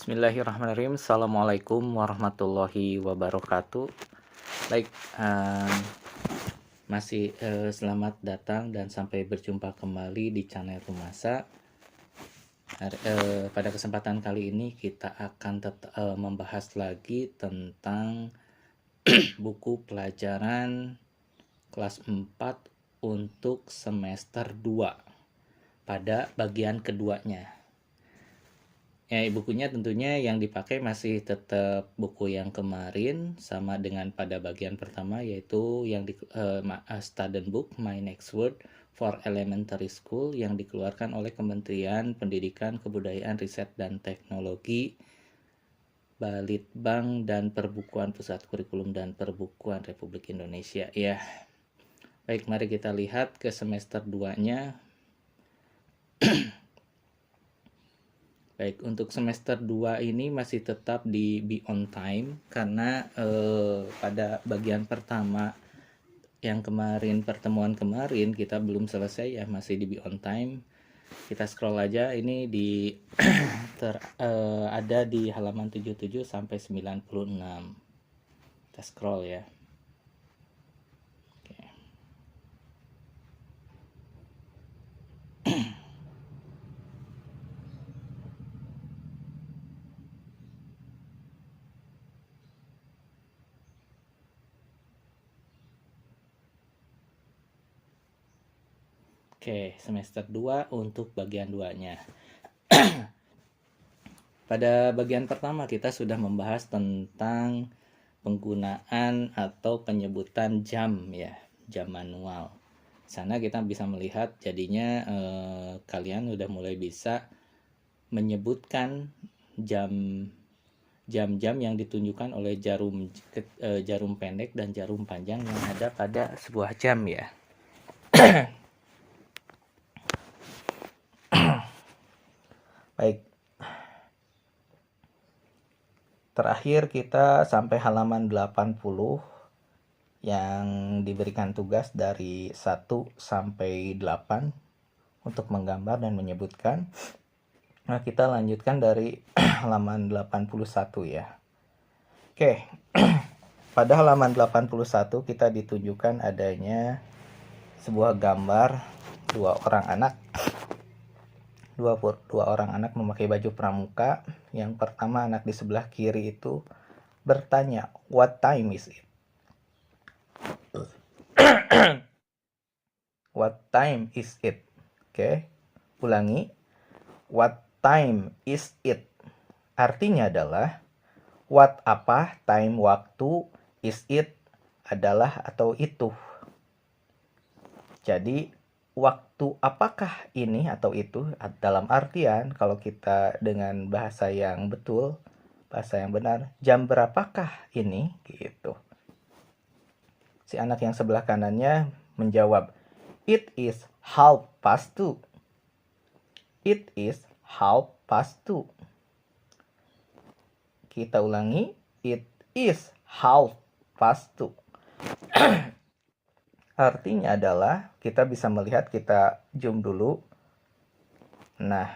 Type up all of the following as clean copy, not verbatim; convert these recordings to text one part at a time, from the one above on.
Bismillahirrahmanirrahim. Assalamualaikum warahmatullahi wabarakatuh. Baik, selamat datang dan sampai berjumpa kembali di channel Rumasa. Pada kesempatan kali ini kita akan membahas lagi tentang buku pelajaran kelas 4 untuk semester 2 pada bagian keduanya. Ya, bukunya tentunya yang dipakai masih tetap buku yang kemarin, sama dengan pada bagian pertama, yaitu yang Student Book My Next Word for Elementary School yang dikeluarkan oleh Kementerian Pendidikan, Kebudayaan, Riset, dan Teknologi, Balitbank, dan Perbukuan Pusat Kurikulum dan Perbukuan Republik Indonesia. Ya, baik, mari kita lihat ke semester 2-nya. Baik, untuk semester 2 ini masih tetap di Be On Time, karena pada bagian pertama yang kemarin, pertemuan kemarin, kita belum selesai ya, masih di Be On Time. Kita scroll aja, ini di ada di halaman 77 sampai 96. Kita scroll ya. Oke, semester 2 untuk bagian 2-nya. Pada bagian pertama kita sudah membahas tentang penggunaan atau penyebutan jam ya, jam manual. Sana kita bisa melihat jadinya kalian udah mulai bisa menyebutkan jam-jam yang ditunjukkan oleh jarum pendek dan jarum panjang yang ada pada sebuah jam ya. Baik. Terakhir kita sampai halaman 80 yang diberikan tugas dari 1 sampai 8 untuk menggambar dan menyebutkan. Nah, kita lanjutkan dari halaman 81 ya. Oke. Pada halaman 81 kita ditunjukkan adanya sebuah gambar dua orang anak memakai baju pramuka. Yang pertama, anak di sebelah kiri itu bertanya, "What time is it?" What time is it? Oke. Ulangi. What time is it? Artinya adalah what apa, time waktu, is it adalah atau itu. Jadi waktu apakah ini atau itu, dalam artian kalau kita dengan bahasa yang betul, bahasa yang benar, jam berapakah ini gitu. Si anak yang sebelah kanannya menjawab, "It is 2:30. It is 2:30. Kita ulangi, it is 2:30. Artinya adalah kita bisa melihat, kita zoom dulu. Nah,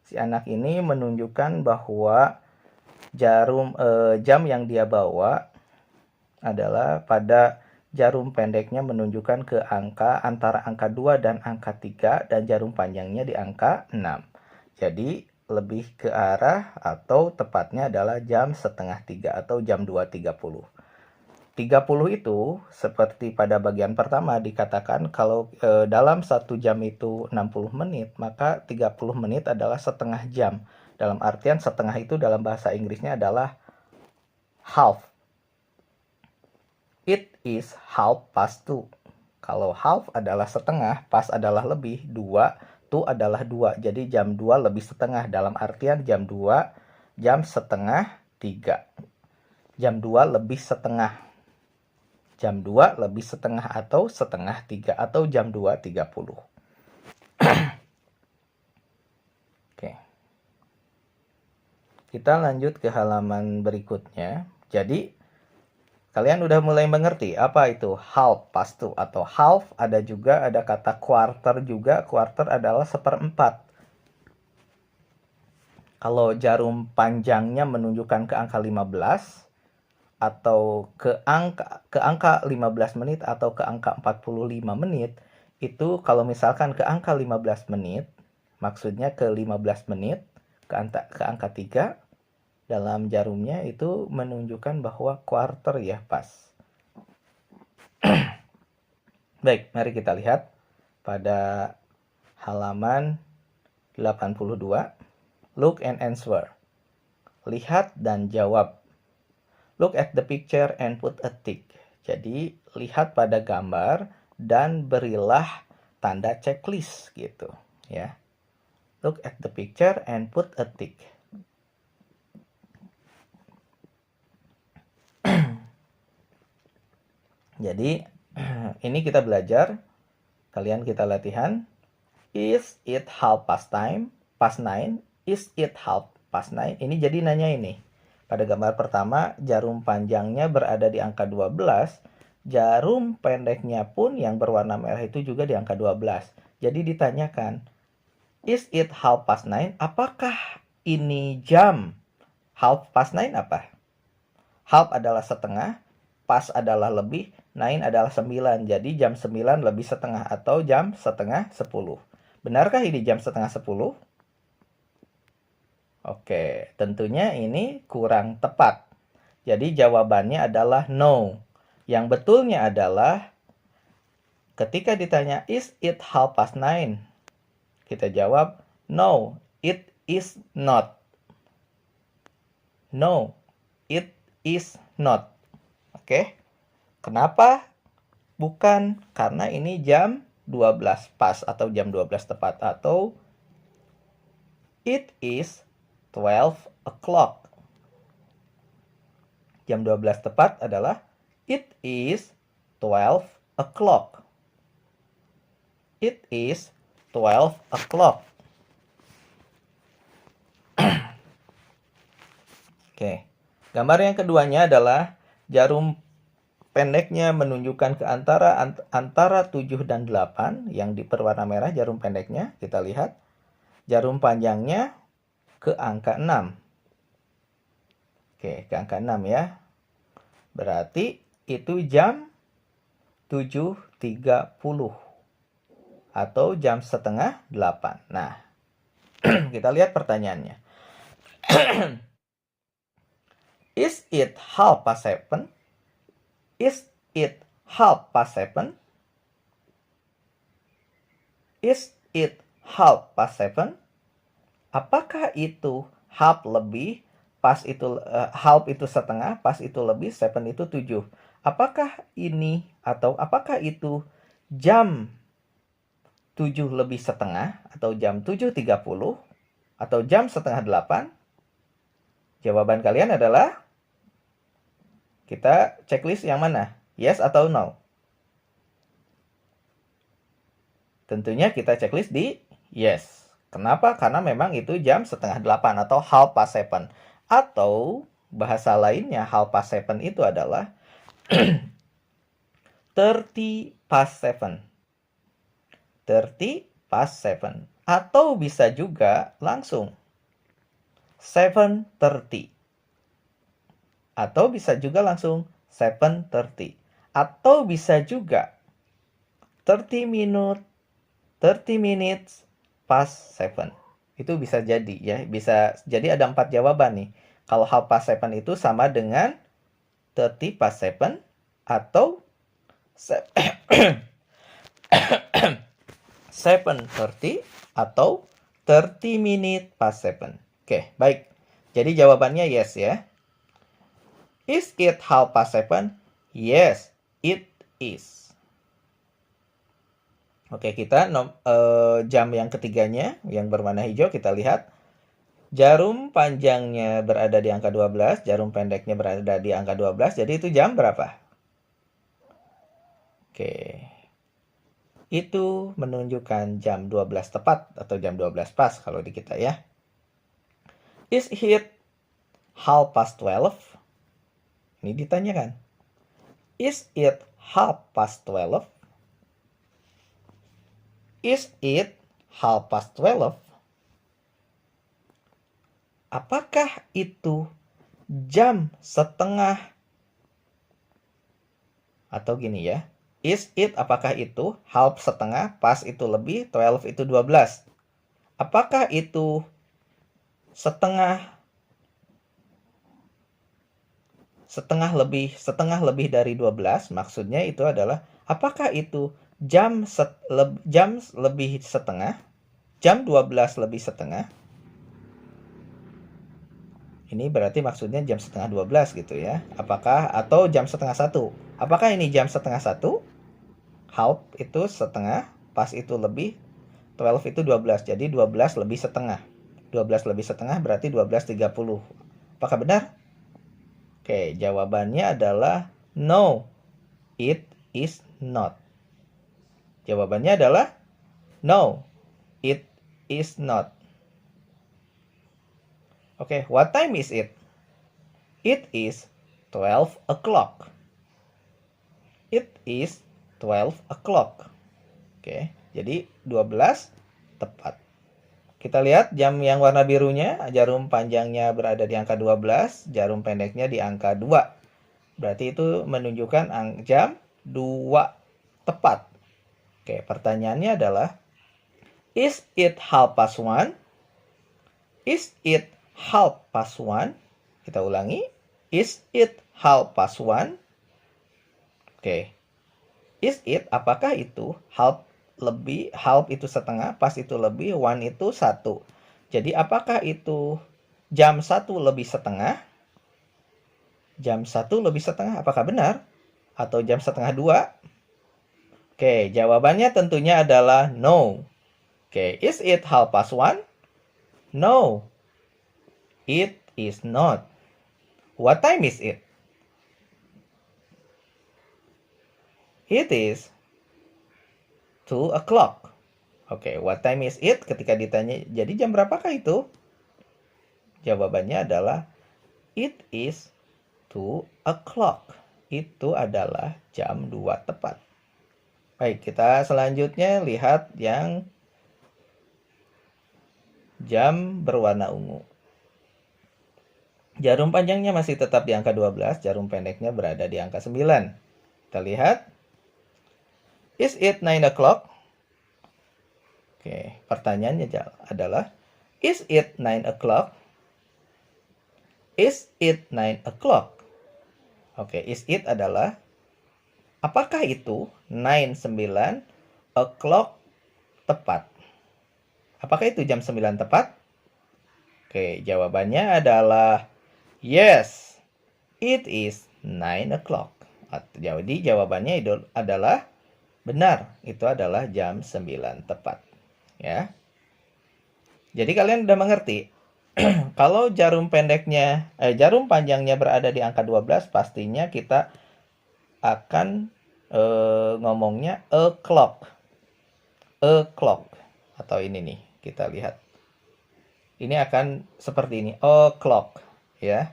si anak ini menunjukkan bahwa jam yang dia bawa adalah pada jarum pendeknya menunjukkan ke angka antara angka 2 dan angka 3, dan jarum panjangnya di angka 6. Jadi lebih ke arah atau tepatnya adalah jam setengah 3 atau jam 2.30. 30 itu seperti pada bagian pertama dikatakan kalau dalam 1 jam itu 60 menit, maka 30 menit adalah setengah jam. Dalam artian setengah itu dalam bahasa Inggrisnya adalah half. It is 2:30. Kalau half adalah setengah, pas adalah lebih, 2, tu adalah 2. Jadi jam 2 lebih setengah, dalam artian jam 2, jam setengah 3. Jam 2 lebih setengah. Jam 2 lebih setengah atau setengah 3 atau jam 2.30. Oke. Kita lanjut ke halaman berikutnya. Jadi kalian udah mulai mengerti apa itu 2:30 atau half. Ada kata quarter juga. Quarter adalah 1/4. Kalau jarum panjangnya menunjukkan ke angka 15 atau ke angka 15 menit atau ke angka 45 menit, itu kalau misalkan ke angka 15 menit, maksudnya ke 15 menit ke angka 3 dalam jarumnya itu menunjukkan bahwa quarter ya, pas. Baik, mari kita lihat pada halaman 82. Look and answer. Lihat dan jawab. Look at the picture and put a tick. Jadi, lihat pada gambar dan berilah tanda checklist gitu, ya. Look at the picture and put a tick. Jadi, ini kita belajar, kalian kita latihan. Is it half past time? Past 9? Is it half past 9? Ini jadi nanya ini. Pada gambar pertama, jarum panjangnya berada di angka 12. Jarum pendeknya pun yang berwarna merah itu juga di angka 12. Jadi ditanyakan, is it half past 9? Apakah ini jam? Half past 9 apa? Half adalah setengah, past adalah lebih, 9 adalah 9. Jadi jam 9 lebih setengah atau jam setengah 10. Benarkah ini jam setengah 10? Oke, tentunya ini kurang tepat. Jadi jawabannya adalah no. Yang betulnya adalah ketika ditanya is it half past 9? Kita jawab no, it is not. No, it is not. Oke. Kenapa? Bukan, karena ini jam 12 pas atau jam 12 tepat atau it is 12 o'clock. Jam 12 tepat adalah it is 12 o'clock. It is 12 o'clock. Oke. Gambar yang keduanya adalah jarum pendeknya menunjukkan ke antara 7 dan 8 yang berwarna merah jarum pendeknya. Kita lihat. Jarum panjangnya ke angka 6. Oke, ke angka 6 ya. Berarti itu jam 7.30 atau jam setengah 8. Nah, kita lihat pertanyaannya. Is it half past 7? Is it half past 7? Is it half past 7? Apakah itu half lebih, pas itu half itu setengah, pas itu lebih, 7 itu 7. Apakah ini atau apakah itu jam 7 lebih setengah atau jam 7.30 atau jam setengah 8? Jawaban kalian adalah kita checklist yang mana? Yes atau no? Tentunya kita checklist di yes. Kenapa? Karena memang itu jam setengah 8 atau half past 7. Atau bahasa lainnya half past 7 itu adalah 30 past 7. 30 past 7. Atau bisa juga langsung 7:30. Atau bisa juga langsung 7:30. Atau bisa juga 30 minutes past 7. Itu bisa jadi ya. Bisa jadi ada 4 jawaban nih. Kalau half past 7 itu sama dengan 30 past 7 atau 7:30 atau 30 minutes past 7. Oke, baik. Jadi jawabannya yes ya. Is it half past 7? Yes, it is. Oke, kita jam yang ketiganya yang berwarna hijau kita lihat. Jarum panjangnya berada di angka 12, jarum pendeknya berada di angka 12. Jadi itu jam berapa? Oke. Itu menunjukkan jam 12 tepat atau jam 12 pas kalau di kita ya. Is it half past 12? Ini ditanyakan. Is it half past 12? Is it half past 12? apakah itu jam setengah? Atau gini ya. Is it, apakah itu half setengah, past itu lebih, 12 itu 12. Apakah itu setengah lebih dari 12? Maksudnya itu adalah apakah itu jam lebih setengah, jam 12 lebih setengah? Ini berarti maksudnya jam setengah 12 gitu ya. Apakah, atau jam setengah 1? Apakah ini jam setengah 1? Half itu setengah, pas itu lebih, 12 itu 12. Jadi 12 lebih setengah. 12 lebih setengah berarti 12.30. Apakah benar? Oke, jawabannya adalah no, it is not. Jawabannya adalah no, it is not. Oke, what time is it? It is 12 o'clock. It is 12 o'clock. Oke, jadi 12 tepat. Kita lihat jam yang warna birunya, jarum panjangnya berada di angka 12, jarum pendeknya di angka 2. Berarti itu menunjukkan jam 2 tepat. Oke, pertanyaannya adalah, is it 1:30? Is it 1:30? Kita ulangi, is it 1:30? Oke, is it, apakah itu half lebih, half itu setengah, pas itu lebih, one itu 1. Jadi apakah itu jam 1 lebih setengah? Jam 1 lebih setengah, apakah benar? Atau jam setengah 2? Oke, jawabannya tentunya adalah no. Oke, is it 1:30? No, it is not. What time is it? It is 2 o'clock. Oke, what time is it? Ketika ditanya, jadi jam berapakah itu? Jawabannya adalah it is 2 o'clock. Itu adalah jam 2 tepat. Baik, kita selanjutnya lihat yang jam berwarna ungu. Jarum panjangnya masih tetap di angka 12, jarum pendeknya berada di angka 9. Kita lihat. Is it 9 o'clock? Oke, pertanyaannya adalah, is it 9 o'clock? Is it 9 o'clock? Oke, is it adalah, apakah itu 9 o'clock tepat? Apakah itu jam 9 tepat? Oke, jawabannya adalah yes, it is 9 o'clock. Jadi jawabannya itu adalah benar, itu adalah jam 9 tepat. Ya. Jadi kalian udah mengerti. Kalau jarum panjangnya berada di angka 12, pastinya kita akan ngomongnya o'clock. O'clock. Atau ini nih, kita lihat. Ini akan seperti ini, o'clock, ya.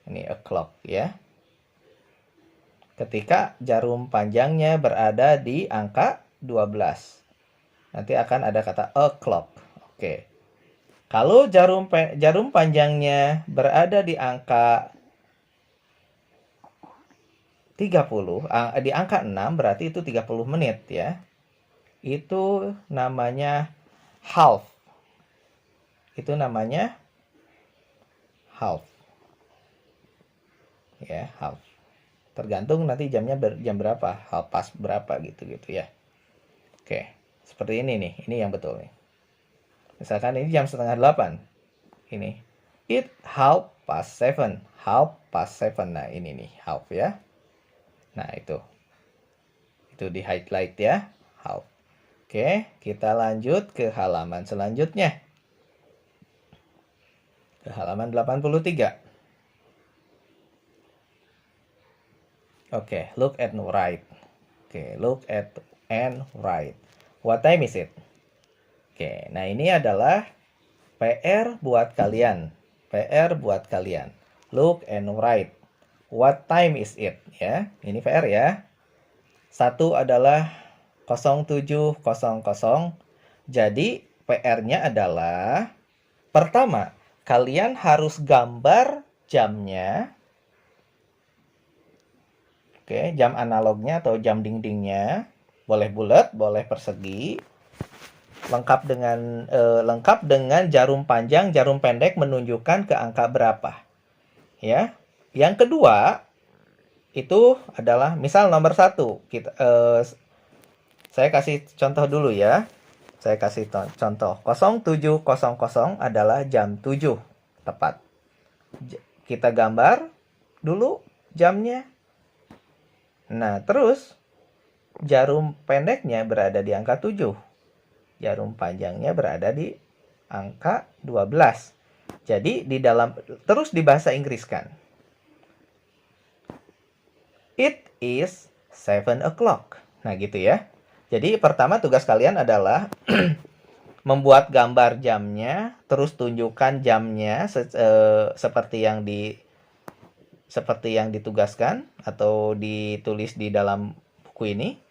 Ini o'clock, ya. Ketika jarum panjangnya berada di angka 12. Nanti akan ada kata o'clock. Oke. Kalau jarum panjangnya berada di angka 30, di angka 6 berarti itu 30 menit ya. Itu namanya half. Itu namanya half. Ya, half. Tergantung nanti jamnya jam berapa, half past berapa gitu ya. Oke, seperti ini nih, ini yang betul nih. Misalkan ini jam 7:30. Ini it 7:30. 7:30. Nah, ini nih half ya. Nah, itu di highlight ya, half. Oke, kita lanjut ke halaman selanjutnya. Ke halaman 83. Oke, look at right. Oke, look at and right. What time is it? Oke, nah ini adalah PR buat kalian. PR buat kalian. Look and write. What time is it? Ya, ini PR ya. Satu adalah 07.00. Jadi PR-nya adalah pertama, kalian harus gambar jamnya. Oke, jam analognya atau jam dindingnya. Boleh bulat, boleh persegi. Lengkap dengan jarum panjang, jarum pendek menunjukkan ke angka berapa. Ya. Yang kedua, itu adalah misal nomor 1. Saya kasih contoh dulu ya. Saya kasih contoh. 07.00 adalah jam 7 tepat. Kita gambar dulu jamnya. Nah, terus jarum pendeknya berada di angka 7. Jarum panjangnya berada di angka 12. Jadi terus di bahasa Inggris kan. It is 7 o'clock. Nah, gitu ya. Jadi pertama tugas kalian adalah membuat gambar jamnya, terus tunjukkan jamnya seperti yang ditugaskan atau ditulis di dalam buku ini.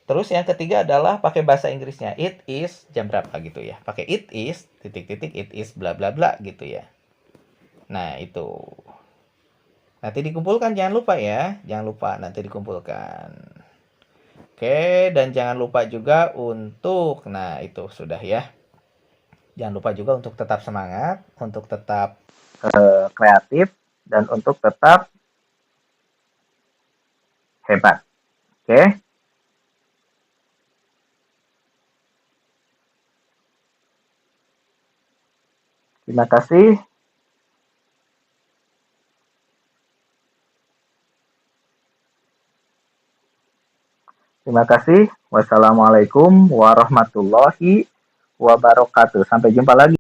Terus yang ketiga adalah pakai bahasa Inggrisnya. It is jam berapa gitu ya. Pakai it is titik-titik it is bla bla bla gitu ya. Nah, itu. Nanti dikumpulkan, jangan lupa ya. Jangan lupa nanti dikumpulkan. Oke, dan jangan lupa juga untuk, nah itu sudah ya. Jangan lupa juga untuk tetap semangat, untuk tetap kreatif, dan untuk tetap hebat. Oke. Terima kasih. Terima kasih. Wassalamualaikum warahmatullahi wabarakatuh. Sampai jumpa lagi.